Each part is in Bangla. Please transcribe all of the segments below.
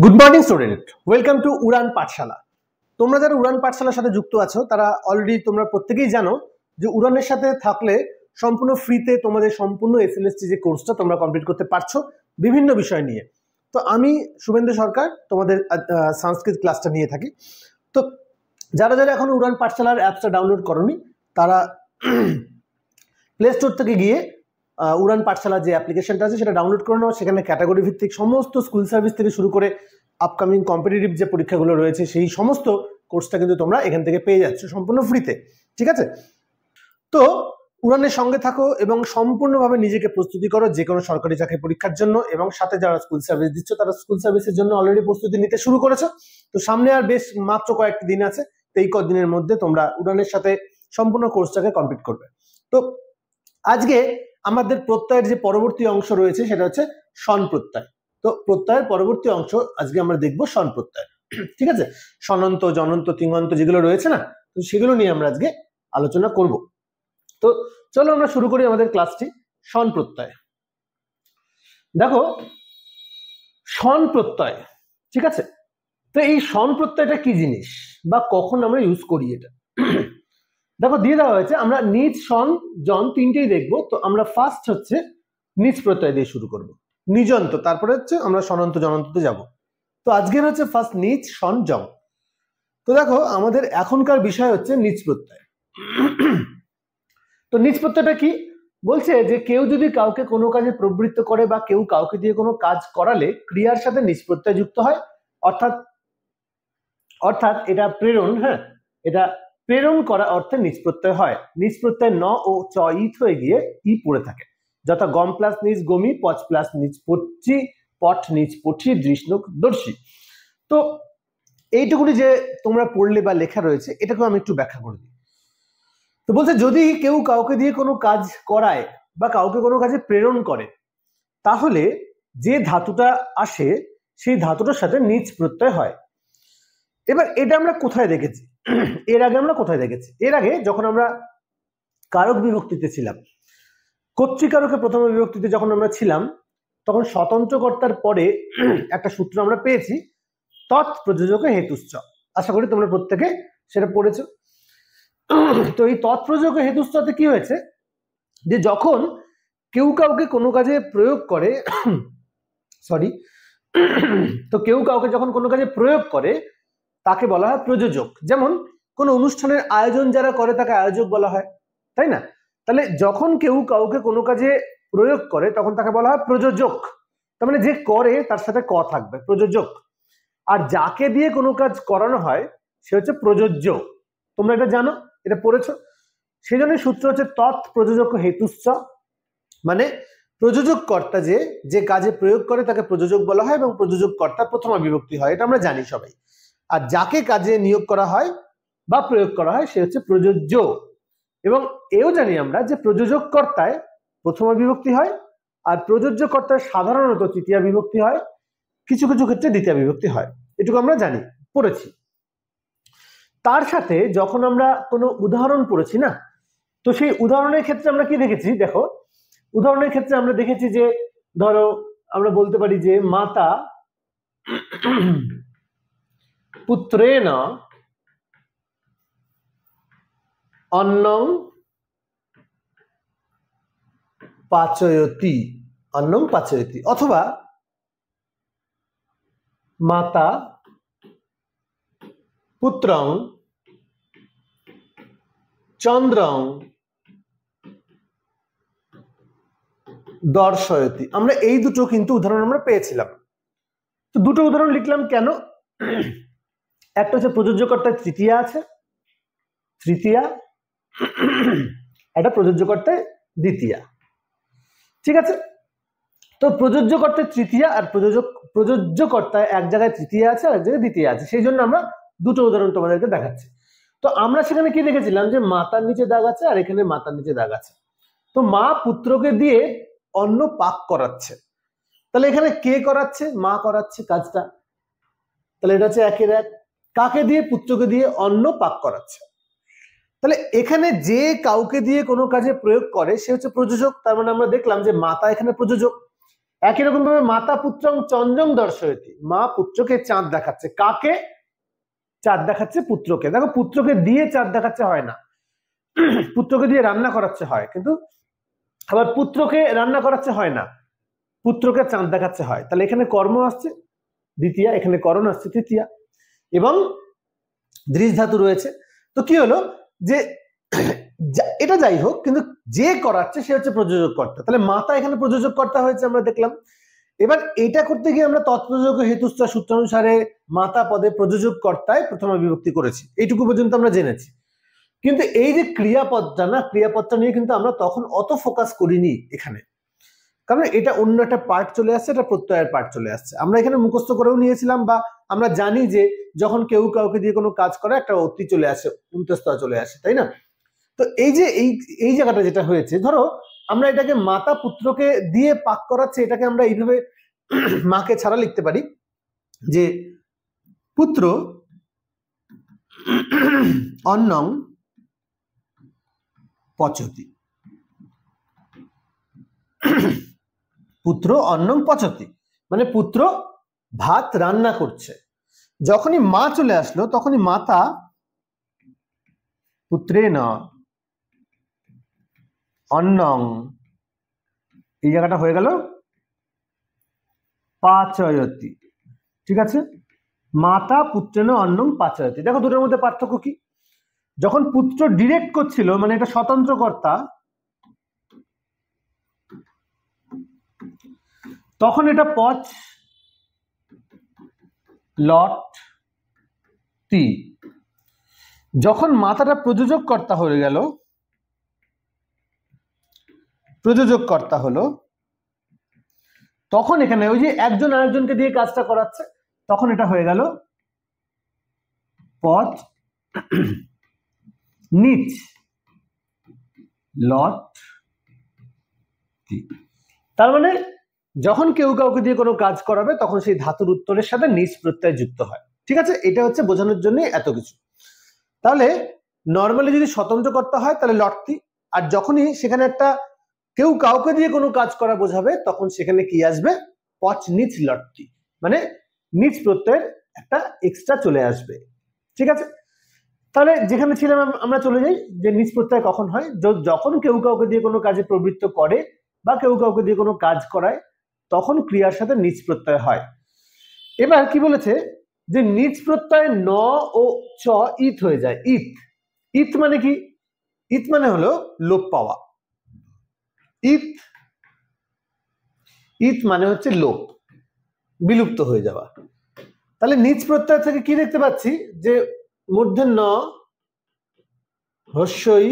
Good morning student, welcome to Udaan Pathshala. তোমরা যারা উড়ান পাঠশালার সাথে যুক্ত আছো তারা অলরেডি তোমরা প্রত্যেকেই জানো যে উড়ানের সাথে থাকলে সম্পূর্ণ ফ্রিতে তোমাদের সম্পূর্ণ এসএলএসটি যে কোর্সটা তোমরা কমপ্লিট করতে পারছো বিভিন্ন বিষয় নিয়ে। তো আমি শুভেন্দু সরকার তোমাদের সংস্কৃত ক্লাসটা নিয়ে থাকি। তো যারা যারা এখন উড়ান পাঠশালার অ্যাপসটা ডাউনলোড করোনি তারা প্লে স্টোর থেকে গিয়ে উড়ান পাঠশালা যে অ্যাপ্লিকেশনটা আছে সেটা ডাউনলোড করে নাও। সেখানে ক্যাটাগরি ভিত্তিক সমস্ত স্কুল সার্ভিস থেকে শুরু করে আপকামিং কম্পিটিটিভ যে পরীক্ষাগুলো রয়েছে সেই সমস্ত কোর্সটা কিন্তু তোমরা এখান থেকে পেয়ে যাচ্ছ সম্পূর্ণ ফ্রিতে। ঠিক আছে, তো উড়ানের সঙ্গে থাকো এবং সম্পূর্ণভাবে নিজেকে প্রস্তুতি করো যে কোনো সরকারি চাকরি পরীক্ষার জন্য, এবং সাথে যারা স্কুল সার্ভিস দিচ্ছ তারা স্কুল সার্ভিসের জন্য অলরেডি প্রস্তুতি নিতে শুরু করেছো। তো সামনে আর বেশ মাত্র কয়েকটি দিন আছে, তো এই কদিনের মধ্যে তোমরা উড়ানের সাথে সম্পূর্ণ কোর্সটাকে কমপ্লিট করবে। তো আজকে আমাদের প্রত্যয়ের যে পরবর্তী অংশ রয়েছে সেটা হচ্ছে স্বন প্রত্যয়। তো প্রত্যয়ের পরবর্তী অংশ আজকে আমরা দেখবো স্বন প্রত্যয়। ঠিক আছে, স্বনন্ত, জনন্ত, তিঙন্ত যেগুলো রয়েছে না, তো সেগুলো নিয়ে আমরা আজকে আলোচনা করব। তো চলো আমরা শুরু করি আমাদের ক্লাসটি। স্বন প্রত্যয়, দেখো স্বন প্রত্যয়, ঠিক আছে। তো এই স্বন প্রত্যয়টা কি জিনিস বা কখন আমরা ইউজ করি এটা দেখো দিয়ে দেওয়া হয়েছে। আমরা নিজ, স্বন, জন তিনটেই দেখবো। তো আমরা ফার্স্ট হচ্ছে নিজ প্রত্যয় দিয়ে শুরু করব, নিজন্ত, তারপরে হচ্ছে আমরা স্বনন্ত জনন্ততে যাব। তো আজকের হচ্ছে ফার্স্ট নিজ, স্বন, জন। তো দেখো আমাদের এখনকার বিষয় হচ্ছে নিজ প্রত্যয়। তো নিজ প্রত্যয়টা কি বলছে যে কেউ যদি কাউকে কোনো কাজে প্রবৃত্ত করে বা কেউ কাউকে দিয়ে কোনো কাজ করালে ক্রিয়ার সাথে নিজ প্রত্যয় যুক্ত হয়। অর্থাৎ এটা প্রেরণ, হ্যাঁ, এটা প্রেরণ করা অর্থে নিজ প্রত্যয় হয়। নিজ প্রত্যয় ন ও চ ইথ হয়ে গিয়ে ই পড়ে থাকে, যথা গম প্লাস নিজ গমি, পচ প্লাস নিজ পচি, পট নিজ পঠি, দৃষ্ণুক দর্শী। তো এইটুকুনি যে তোমরা পড়লে বা লেখা রয়েছে এটাকে আমি একটু ব্যাখ্যা করে দিই। তো বলছে যদি কেউ কাউকে দিয়ে কোনো কাজ করায় বা কাউকে কোনো কাজে প্রেরণ করে তাহলে যে ধাতুটা আসে সেই ধাতুটার সাথে নিজ প্রত্যয় হয়। এবার এটা আমরা কোথায় দেখেছি? এর আগে আমরা কোথায় দেখেছি? এর আগে যখন আমরা কারক বিভক্তিতে ছিলাম, কর্তৃকারকে প্রথম বিভক্তিতে যখন আমরা ছিলাম তখন স্বতন্ত্র কর্তার পরে একটা সূত্র আমরা পেয়েছি, তৎপ্রযোজক হেতুশ্চ। আশা করি তোমরা প্রত্যেকে সেটা পড়েছো। তো এই তৎপ্রযোজক হেতুশ্চতে কি হয়েছে যে যখন কেউ কাউকে কোনো কাজে প্রয়োগ করে, সরি, তো কেউ কাউকে যখন কোনো কাজে প্রয়োগ করে তাকে বলা হয় প্রযোজক। যেমন কোনো অনুষ্ঠানের আয়োজন যারা করে তাকে আয়োজক বলা হয়, তাই না? তাহলে যখন কেউ কাউকে কোনো কাজে প্রয়োগ করে তখন তাকে বলা হয় প্রযোজক। তার মানে যে করে তার সাথে ক থাকবে, প্রযোজক। আর যাকে দিয়ে কোনো কাজ করানো হয় সে হচ্ছে প্রযোজ্য। তোমরা এটা জানো, এটা পড়েছো। সেই জন্য সূত্র হচ্ছে তৎপ্রযোজক হেতুশ্চ, মানে প্রযোজক কর্তা যে কাজে প্রয়োগ করে তাকে প্রযোজক বলা হয় এবং প্রযোজক কর্তা প্রথমা বিভক্তি হয়, এটা আমরা জানি সবাই। আর যাকে কাজে নিয়োগ করা হয় বা প্রয়োগ করা হয় সে হচ্ছে প্রযোজ্য। এবং এও জানি আমরা যে প্রযোজক কর্তায় প্রথমা বিভক্তি হয় আর প্রযোজ্য কর্তায় সাধারণত তৃতীয়া বিভক্তি হয়, কিছু কিছু ক্ষেত্রে দ্বিতীয় বিভক্তি হয়, এটুকু আমরা জানি, পড়েছি। তার সাথে যখন আমরা কোনো উদাহরণ পড়েছি না, তো সেই উদাহরণের ক্ষেত্রে আমরা কি দেখেছি? দেখো উদাহরণের ক্ষেত্রে আমরা দেখেছি যে ধরো আমরা বলতে পারি যে মাতা পুত্রেণ অন্নং পাচয়তি, অন্নং পাচয়তি, অথবা মাতা পুত্রং চন্দ্রং দর্শয়তি। আমরা এই দুটো কিন্তু উদাহরণ আমরা পেয়েছিলাম। তো দুটো উদাহরণ লিখলাম কেন? একটা হচ্ছে প্রযোজ্য কর্তায় তৃতীয়া আছে, তৃতীয়া, একটা প্রযোজ্য কর্তায় দ্বিতীয়া। ঠিক আছে, তো প্রযোজ্য কর্তায় তৃতীয়া আর প্রযোজ্য কর্তায় এক জায়গায় তৃতীয়া আছে আর এক জায়গায় দ্বিতীয়া আছে, সেই জন্য আমরা দুটো উদাহরণ তোমাদেরকে দেখাচ্ছি। তো আমরা সেখানে কি দেখেছিলাম যে মাতার নিচে দাগ আছে আর এখানে মাতার নিচে দাগ আছে। তো মা পুত্রকে দিয়ে অন্ন পাক করাচ্ছে, তাহলে এখানে কে করাচ্ছে? মা করাচ্ছে কাজটা। তাহলে এটা হচ্ছে একের এক। কাকে দিয়ে? পুত্রকে দিয়ে অন্ন পাক করাচ্ছে। তাহলে এখানে যে কাউকে দিয়ে কোনো কাজে প্রয়োগ করে সে হচ্ছে প্রযোজক। তার মানে আমরা দেখলাম যে মাতা এখানে প্রযোজক। একই রকম ভাবে মাতা পুত্রং চন্দ্রং দর্শয়তি, মা পুত্রকে চাঁদ দেখাচ্ছে। কাকে চাঁদ দেখাচ্ছে? পুত্রকে। দেখো পুত্রকে দিয়ে চাঁদ দেখাচ্ছে হয় না, পুত্রকে দিয়ে রান্না করাচ্ছে হয়, কিন্তু আবার পুত্রকে রান্না করাচ্ছে হয় না, পুত্রকে চাঁদ দেখাচ্ছে হয়। তাহলে এখানে কর্ম আসছে দ্বিতীয়া, এখানে করণ আসছে তৃতীয়া, এবং দৃশ ধাতু রয়েছে। তো কি হলো যে এটা যাই হোক, কিন্তু যে করাচ্ছে সে হচ্ছে প্রযোজক কর্তা, তাহলে মাতা এখানে প্রযোজক কর্তা হয়েছে আমরা দেখলাম। এবার এটা করতে গিয়ে আমরা তৎপ্রযোজক হেতুস্থ সূত্রানুসারে মাতা পদে প্রযোজক কর্তায় প্রথমা বিভক্তি করেছি, এইটুকু পর্যন্ত আমরা জেনেছি। কিন্তু এই যে ক্রিয়াপদটা না, ক্রিয়াপদটা নিয়ে কিন্তু আমরা তখন অত ফোকাস করিনি এখানে, কারণ এটা অন্য একটা পার্ট চলে আসছে, এটা প্রত্যয়ের পার্ট চলে আসছে। আমরা এখানে মুখস্থ করেও নিয়েছিলাম, বা আমরা জানি যে যখন কেউ কাউকে দিয়ে কোনো কাজ করে একটা অতি চলে আসে, অন্তঃস্থ চলে আসে, তাই না? তো এই যে এই জায়গাটা যেটা হয়েছে, ধরো আমরা এটাকে মাতা পুত্রকে দিয়ে পাক করাচ্ছে, এটাকে আমরা এইভাবে মাকে ছাড়া লিখতে পারি যে পুত্র অন্নং পচতি, পুত্র অন্নং পচতি মানে পুত্র ভাত রান্না করছে। যখনই মা চলে আসলো তখনই মাতা পুত্রেণ অন্নং, এই জায়গাটা হয়ে গেল পাচয়তি। ঠিক আছে, মাতা পুত্রেণ অন্নং পাচয়তি। দেখো দুটোর মধ্যে পার্থক্য কি? যখন পুত্র ডিরেক্ট করছিল, মানে এটা স্বতন্ত্র কর্তা, তখন এটা পচ লট তি। যখন মাতাটা প্রযোজক কর্তা হয়ে গেল, প্রযোজক কর্তা হলো, তখন এখানে ওই যে একজন আরেকজনকে দিয়ে কাজটা করাচ্ছে, তখন এটা হয়ে গেল পচ নিচ লট তি। তার মানে যখন কেউ কাউকে দিয়ে কোনো কাজ করাবে তখন সেই ধাতুর উত্তরের সাথে নিচ প্রত্যয় যুক্ত হয়। ঠিক আছে, এটা হচ্ছে বোঝানোর জন্য এত কিছু। তাহলে নর্মালি যদি স্বতন্ত্র কর্তা হয় তাহলে লটতি, আর যখনই সেখানে একটা কেউ কাউকে দিয়ে কোনো কাজ করা বোঝাবে তখন সেখানে কি আসবে? পচ নিচ লটতি, মানে নিচ প্রত্যয়ের একটা এক্সট্রা চলে আসবে। ঠিক আছে, তাহলে যেখানে ছিলাম আমরা চলে যাই যে নিচ প্রত্যয় কখন হয়? যখন কেউ কাউকে দিয়ে কোনো কাজে প্রবৃত্ত করে বা কেউ কাউকে দিয়ে কোনো কাজ করায় তখন ক্রিয়ার সাথে নিচ প্রত্যয় হয়। এবার কি বলেছে যে নিচ প্রত্যয় ন ও চ ইত হয়ে যায়। ইত, ইত মানে কি? ইত মানে হলো লোপ পাওয়া। ইত, ইত মানে হচ্ছে লোপ, বিলুপ্ত হয়ে যাওয়া। তাহলে নিচ প্রত্যয় থেকে কি দেখতে পাচ্ছি যে মধ্যে ন হস্যই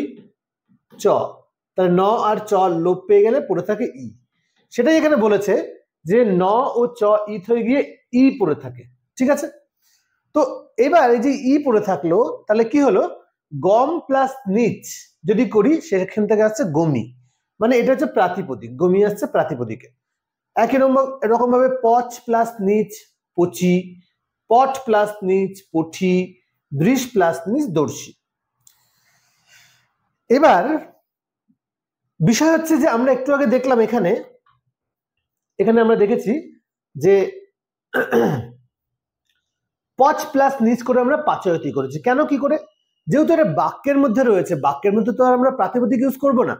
চ, তাহলে ন আর চ লোপ পেয়ে গেলে পড়ে থাকে ই। সেটাই এখানে বলেছে যে ন ও চ ইত হয়ে গিয়ে ই পড়ে থাকে। ঠিক আছে, তো এবার এই যে ই পড়ে থাকলো, তাহলে কি হলো? গম প্লাস নিচ যদি করি সেখান থেকে আসছে গমি, মানে এটা হচ্ছে প্রাতিপদিক, গমি আসছে প্রাতিপদিকে। একই রকম ভাবে পচ প্লাস নিচ পচি, পট প্লাস নিচ পঠি, দৃশ প্লাস নিচ দর্শি। এবার বিষয় হচ্ছে যে আমরা একটু আগে দেখলাম এখানে আমরা দেখেছি যে পচ প্লাস নিচ করে আমরা পাচয়তি করেছি। কেন, কি করে? যেহেতু এটা বাক্যের মধ্যে রয়েছে, বাক্যের মধ্যে তো আর আমরা প্রাতিপদিক ইউজ করব না,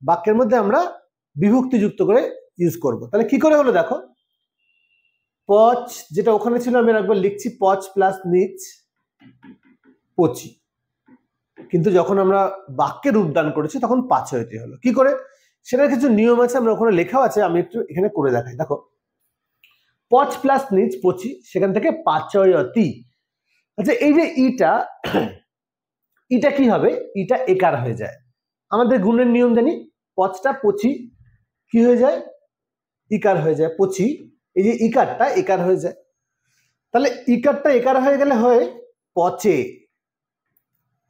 বাক্যের মধ্যে আমরা বিভক্তি যুক্ত করে ইউজ করব। তাহলে কি করে হলো দেখো, পচ যেটা ওখানে ছিল আমি একবার লিখছি পচ প্লাস নিচ পচি, কিন্তু যখন আমরা বাক্যে রূপদান করেছি তখন পাচয়তি হলো। কি করে? সেটার কিছু নিয়ম আছে, আমরা ওখানে লেখাও আছে, আমি একটু এখানে করে দেখাই। দেখো পচ প্লাস নিচ পচি, সেখান থেকে পাচয়তি। আচ্ছা, এই যে ইটা, ইটা কি হবে? ইটা একার হয়ে যায়। আমাদের গুণের নিয়ম জানি, পচটা পচি কি হয়ে যায়? ইকার হয়ে যায়। পচি, এই যে ইকারটা একার হয়ে যায়, তাহলে ইকারটা একার হয়ে গেলে হয় পচে।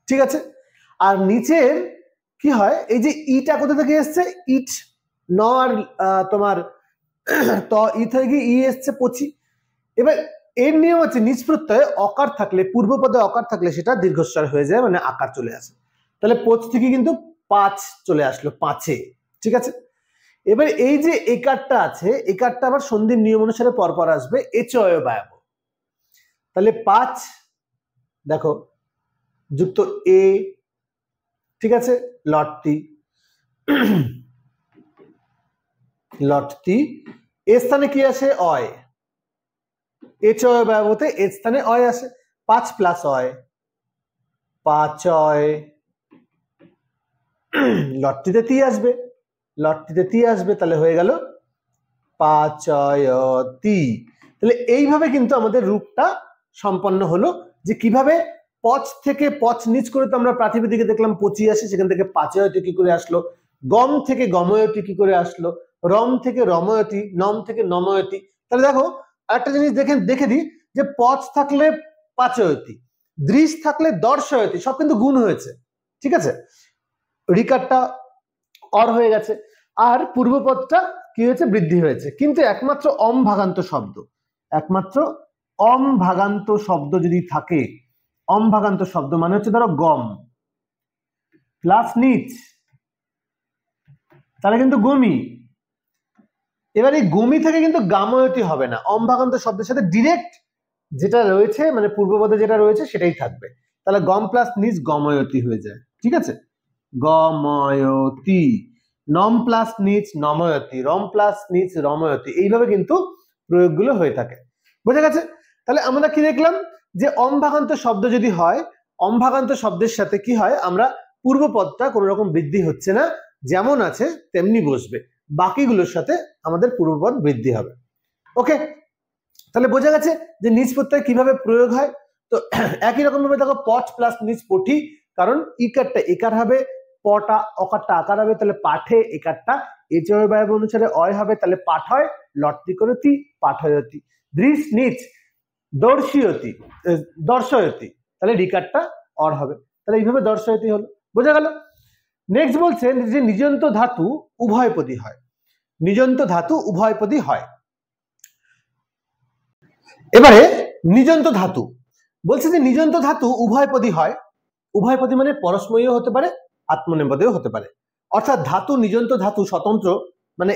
ঠিক আছে, আর নিচের কি হয়? এই যে ইটা কোথা থেকে এসছে? ইট, ন আর তোমার ত ইট হয়ে গিয়ে ই এসছে পচি। এবার এর নিয়ম হচ্ছে নিচ প্রত্যয়ে অকার থাকলে, পূর্ব পদে অকার থাকলে সেটা দীর্ঘস্বর হয়ে যায়, মানে আকার চলে আসে। তাহলে পোচ থেকে কিন্তু পাঁচ চলে আসলো, পাঁচে। ঠিক আছে, এবার এই যে একারটা আছে, একারটা আবার সন্ধির নিয়ম অনুসারে পরপর আসবে, এচয় বায়াব। তাহলে 5 দেখো যুক্ত এ, ঠিক আছে, লটতি লটতি, এ স্থানে কি আসে? অয়। এচয় বায়াবতে এ স্থানে অয় আসে, 5 প্লাস অয়, 5 অয়, লটটিতে তি আসবে, লটটিতে তি আসবে, তাহলে হয়ে গেল 5তি। তাহলে এইভাবে কিন্তু আমাদের রূপটা সম্পন্ন হলো, যে কিভাবে পচ থেকে পচ নিচ করে তো আমরা প্রাতিপদিকে দেখলাম 25, সেখান থেকে 5য়তি কি করে আসলো, গম থেকে গময়তি কি করে আসলো, রম থেকে রময়তি, নম থেকে নময়তি। তাহলে দেখো আরেকটা জিনিস দেখে দিই, যে পচ থাকলে 5য়তি, দৃশ থাকলে দর্শয়তি, সব কিন্তু গুণ হয়েছে, ঠিক আছে, রিকারটা অর হয়ে গেছে, আর পূর্বপদটা কি হয়েছে? বৃদ্ধি হয়েছে। কিন্তু একমাত্র অম ভাগান্ত শব্দ, একমাত্র অম ভাগান্ত শব্দ যদি থাকে, অম ভাগান্ত শব্দ মানে হচ্ছে ধরো গম প্লাস নিচ, তাহলে কিন্তু গমি। এবার এই গমি থেকে কিন্তু গাময়তি হবে না, অম ভাগান্ত শব্দের সাথে ডিরেক্ট যেটা রয়েছে মানে পূর্বপদে যেটা রয়েছে সেটাই থাকবে, তাহলে গম প্লাস নিচ গময়তি হয়ে যায়, ঠিক আছে, গময়তি। নম প্লাস নিচ নময়তি, রম প্লাস নিচ রময়তি, এইভাবে কিন্তু প্রয়োগগুলো হয়ে থাকে, বোঝা গেছে? তাহলে আমরা কি দেখলাম, যে অম ভাগান্ত শব্দ যদি হয়, অম ভাগান্ত শব্দের সাথে কি হয়, আমরা পূর্বপদটা কোনো রকম বৃদ্ধি হচ্ছে না, যেমন আছে তেমনি বসবে, বাকিগুলোর সাথে আমাদের পূর্বপদ বৃদ্ধি হবে। ওকে, তাহলে বোঝা গেছে যে নিজ প্রত্যয় কিভাবে প্রয়োগ হয়। তো একই রকম ভাবে দেখো পট প্লাস নিজ পঠি, কারণ ইকারটা একার হবে, পটা অকারটা আকার হবে, তাহলে পাঠে একারটা এচয় বায়াব অনুসারে অয় হবে, তাহলে পাঠ হয় লটতি করে তি, পাঠয়তি। দৃশ নিচ দর্শয়তি, দর্শয়তি, তাহলে রিকারটা অর হবে, তাহলে এইভাবে দর্শয়তি হলো, বোঝা গেল? নেক্সট বলছে যে নিজন্ত ধাতু উভয়পদী হয়, নিজন্ত ধাতু উভয়পদী হয়। এবারে নিজন্ত ধাতু বলছে যে নিজন্ত ধাতু উভয়পদী হয়, উভয়পদী মানে পরস্ময়ীও হতে পারে, আত্মনেপদেও হতে পারে, অর্থাৎ ধাতু নিজন্ত ধাতু স্বতন্ত্র, মানে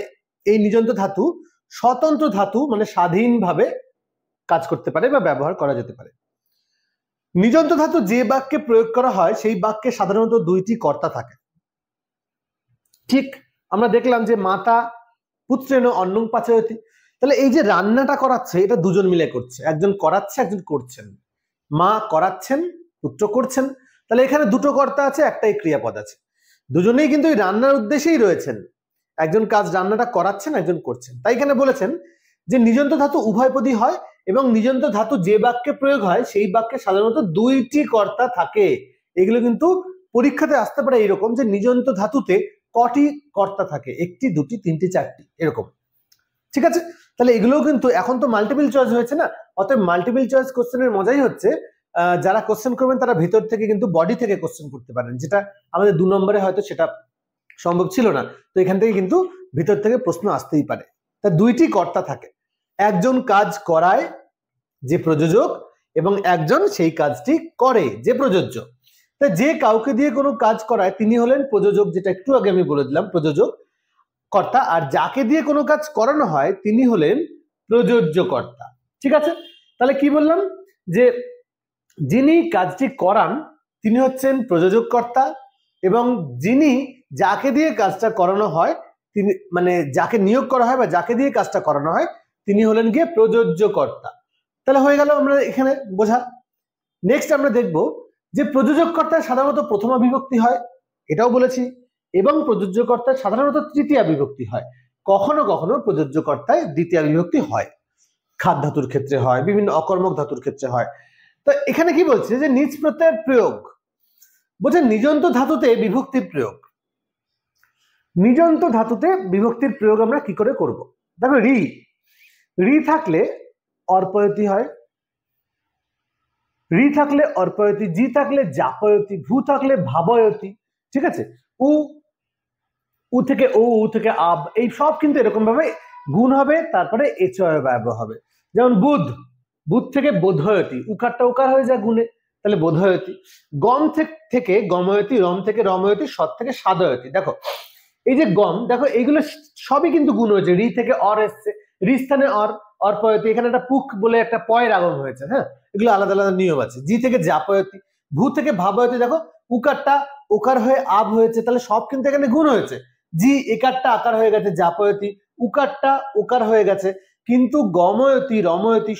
এই নিজন্ত ধাতু স্বতন্ত্র ধাতু মানে স্বাধীনভাবে কাজ করতে পারে বা ব্যবহার করা যেতে পারে। নিজন্ত ধাতু যে বাক্যে প্রয়োগ করা হয় সেই বাক্যে সাধারণত দুইটি কর্তা থাকে, ঠিক আমরা দেখলাম যে মাতা পুত্রেণ অন্নং পাচয়তি, তাহলে এই যে রান্নাটা করাচ্ছে এটা দুজন মিলে করছে, একজন করাচ্ছে একজন করছেন, মা করাচ্ছেন পুত্র করছেন, তাহলে এখানে দুটো কর্তা আছে, একটাই ক্রিয়াপদ আছে, দুজনেই কিন্তু এই রান্নার উদ্দেশ্যেই রয়েছেন, একজন কাজ রান্নাটা করাচ্ছেন একজন করছেন। তাই এখানে বলেছেন যে নিজন্ত ধাতু উভয়পদী হয় এবং নিজন্ত ধাতু যে বাক্যে প্রয়োগ হয় সেই বাক্যে সাধারণত দুইটি কর্তা থাকে। এগুলো কিন্তু পরীক্ষাতে আসতে পারে এরকম, যে নিজন্ত ধাতুতে কটি কর্তা থাকে, একটি দুটি তিনটি চারটি এরকম, ঠিক আছে। তাহলে এগুলোও কিন্তু এখন তো মাল্টিপল চয়েস হয়েছে না, অতএব মাল্টিপল চয়েস কোশ্চেনের মজাই হচ্ছে যারা কোশ্চেন করবেন তারা ভিতর থেকে কিন্তু বডি থেকে কোশ্চেন করতে পারেন, যেটা আমাদের 2 নম্বরে হয়তো সেটা সম্ভব ছিল না, তো এখান থেকে কিন্তু ভিতর থেকে প্রশ্ন আসতেই পারে। তা দুইটি কর্তা থাকে, একজন কাজ করায় যে প্রযোজক এবং একজন সেই কাজটি করে যে প্রযোজ্য। তা যে কাউকে দিয়ে কোনো কাজ করায় তিনি হলেন প্রযোজক, যেটা একটু আগে আমি বলে দিলাম প্রযোজক কর্তা, আর যাকে দিয়ে কোনো কাজ করানো হয় তিনি হলেন প্রযোজ্য কর্তা, ঠিক আছে। তাহলে কি বললাম, যে যিনি কাজটি করান তিনি হচ্ছেন প্রযোজক কর্তা, এবং যিনি যাকে দিয়ে কাজটা করানো হয় তিনি মানে যাকে নিয়োগ করা হয় বা যাকে দিয়ে কাজটা করানো হয় তিনি হলেন গিয়ে প্রযোজ্য কর্তা। তাহলে হয়ে গেল আমরা এখানে বোঝা। নেক্সট আমরা দেখব যে প্রযোজক কর্তায় সাধারণত প্রথমা বিভক্তি হয়, এটাও বলেছি, এবং প্রযোজ্য কর্তায় সাধারণত তৃতীয়া বিভক্তি হয়, কখনো কখনো প্রযোজ্য কর্তায় দ্বিতীয় বিভক্তি হয়, খাদ ধাতুর ক্ষেত্রে হয়, বিভিন্ন অকর্মক ধাতুর ক্ষেত্রে হয়। তো এখানে কি বলছে যে নিজ প্রত্যয়ের প্রয়োগ, বলছে নিজন্ত ধাতুতে বিভক্তির প্রয়োগ, নিজন্ত ধাতুতে বিভক্তির প্রয়োগ আমরা কি করে করব। দেখো রি, রি থাকলে অর্পয়তি হয়, রি থাকলে অর্পয়তি, জি থাকলে জাপয়তি, ভূ থাকলে ভাবয়তি, ঠিক আছে। উ থেকে ও, উ থেকে আব, এই সব কিন্তু এরকম ভাবে গুণ হবে, তারপরে এচয় ব্যবহার হবে। যেমন বুধ, বুধ থেকে বোধয়তি, উকারটা উকার হয়ে যায় গুণে, তাহলে বোধয়তি। গম থেকে গময়তি, রম থেকে রময়তি, সৎ থেকে সাদয়তি। দেখো এই যে গম দেখো এইগুলো সবই কিন্তু গুণ হয়েছে, রি থেকে অর এসছে, রি স্থানে অর, অরপয়তি, এখানে একটা পুক বলে একটা পয়ের আগম হয়েছে। হ্যাঁ, এগুলো আলাদা আলাদা নিয়ম আছে। জি থেকে জাপয়তি, ভূ থেকে ভাবয়তি, দেখো উকারটা ওকার হয়ে আব হয়েছে, তাহলে সব কিন্তু এখানে গুণ হয়েছে। জি একারটা আকার হয়ে গেছে জাপয়তি, উকারটা ওকার হয়ে গেছে। কিন্তু গময়তি রময়তি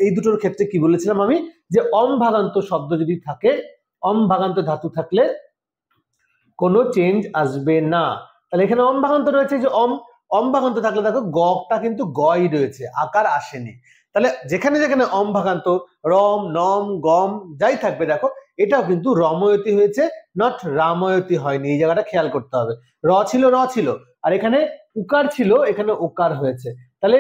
এই দুটোর ক্ষেত্রে কি বলেছিলাম আমি, যে অম ভাগান্ত শব্দ যদি থাকে, অম ভাগান্ত ধাতু থাকলে কোনো চেঞ্জ আসবে না। তাহলে এখানে অম ভাগান্ত রয়েছে, যে অম ভাগান্ত থাকলে দেখো গটা কিন্তু গই রয়েছে, আকার আসেনি। তাহলে যেখানে যেখানে অম ভাগান্ত, রম নম গম যাই থাকবে দেখো এটাও কিন্তু রময়তি হয়েছে, নট রাময়তি হয়নি। এই জায়গাটা খেয়াল করতে হবে। র ছিল র ছিল, আর এখানে উকার ছিল, এখানে ওকার হয়েছে। তাহলে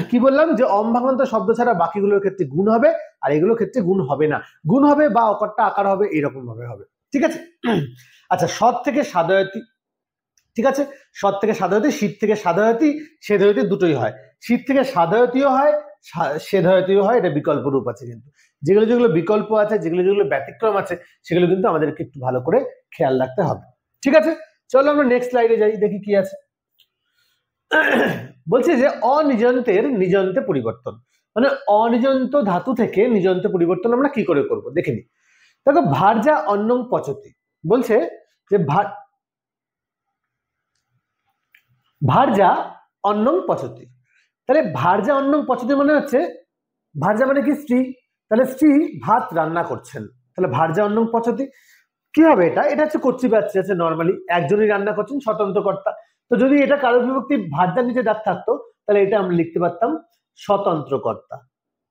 কি বললাম, যে অম ভাগান্ত শব্দ ছাড়া বাকিগুলোর ক্ষেত্রে গুণ হবে, আর এগুলোর ক্ষেত্রে গুণ হবে না। গুণ হবে বা অকারটা আকার হবে, এরকম ভাবে হবে। ঠিক আছে। আচ্ছা, সৎ থেকে সাদয়তি, ঠিক আছে, সৎ থেকে সাদয়তি, শীত থেকে সাদয়তি, সেদয়তি দুটোই হয়। শীত থেকে সাদয়তিও হয়, সেদয়তিও হয়, এটা বিকল্প রূপ আছে। কিন্তু যেগুলো যেগুলো বিকল্প আছে, যেগুলো যেগুলো ব্যতিক্রম আছে, সেগুলো কিন্তু আমাদেরকে একটু ভালো করে খেয়াল রাখতে হবে। ঠিক আছে, চলো আমরা নেক্সট স্লাইডে যাই, দেখি কি আছে। বলছে যে অনিজন্তের নিজন্তে পরিবর্তন, মানে অনিজন্ত ধাতু থেকে নিজন্তে পরিবর্তন আমরা কি করে করব দেখে নি। দেখো ভার্যা অন্নং পচতি, বলছে যে ভার্যা অন্নং পচতি, তাহলে ভার্যা অন্নং পচতি মানে হচ্ছে, ভার্যা মানে কি স্ত্রী, তাহলে স্ত্রী ভাত রান্না করছেন, তাহলে ভার্যা অন্নং পচতি। কি হবে এটা, এটা হচ্ছে কর্তৃবাচ্য আছে, নর্মালি একজনই রান্না করছেন, স্বতন্ত্র কর্তা। তো যদি এটা কারো বিভক্তি ভার্যার নিচে দাগ থাকতো, তাহলে এটা আমরা লিখতে পারতাম স্বতন্ত্র কর্তা,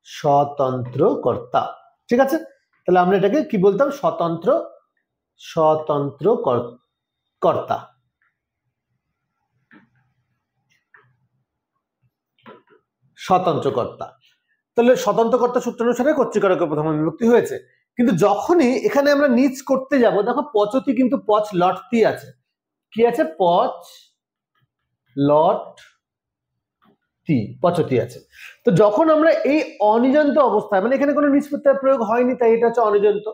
স্বতন্ত্র কর্তা। ঠিক আছে, তাহলে আমরা এটাকে কি বলতাম, স্বতন্ত্র, স্বতন্ত্র কর্তা। স্বতন্ত্র কর্তা, তাহলে স্বতন্ত্র কর্তা সূত্র অনুসারে কর্তৃকারকের প্রথম বিভক্তি হয়েছে। কিন্তু যখনই এখানে আমরা নিচ করতে যাব, দেখো পচতি কিন্তু পচ লটতি আছে, কি আছে, পচ লট তি, পচতি আছে। তো যখন আমরা এই অনিজন্ত অবস্থায়, মানে এখানে কোনো নিজ প্রত্যয় প্রয়োগ হয়নি, তাই এটা হচ্ছে অনিজন্ত,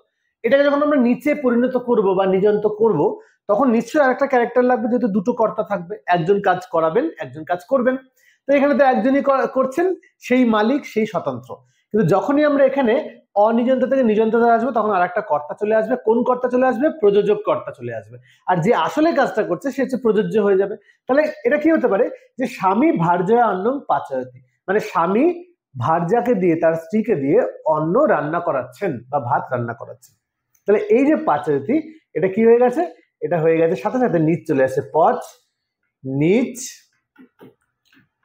এটাকে যখন আমরা নিচে পরিণত করব বা নিজন্ত করব, তখন নিশ্চয়ই আরেকটা ক্যারেক্টার লাগবে, যেহেতু দুটো কর্তা থাকবে, একজন কাজ করাবেন, একজন কাজ করবেন। তো এখানে তো একজনই করছেন, সেই মালিক, সেই স্বতন্ত্র। কিন্তু যখনই আমরা এখানে অনিজন্ত থেকে নিজন্ততে আসবো, তখন আরেকটা কর্তা চলে আসবে। কোন কর্তা চলে আসবে, প্রযোজক কর্তা চলে আসবে। আর যে আসলে কাজটা করছে সে হচ্ছে প্রযোজ্য হয়ে যাবে। তাহলে এটা কি হতে পারে, যে স্বামী ভার্যা অন্নং পাচয়তি, মানে স্বামী ভার্যাকে দিয়ে, তার স্ত্রীকে দিয়ে অন্ন রান্না করাচ্ছেন বা ভাত রান্না করাচ্ছেন। তাহলে এই যে পাচয়তি, এটা কি হয়ে গেছে, এটা হয়ে গেছে সাথে সাথে নিচ চলে আসে, পচ নিচ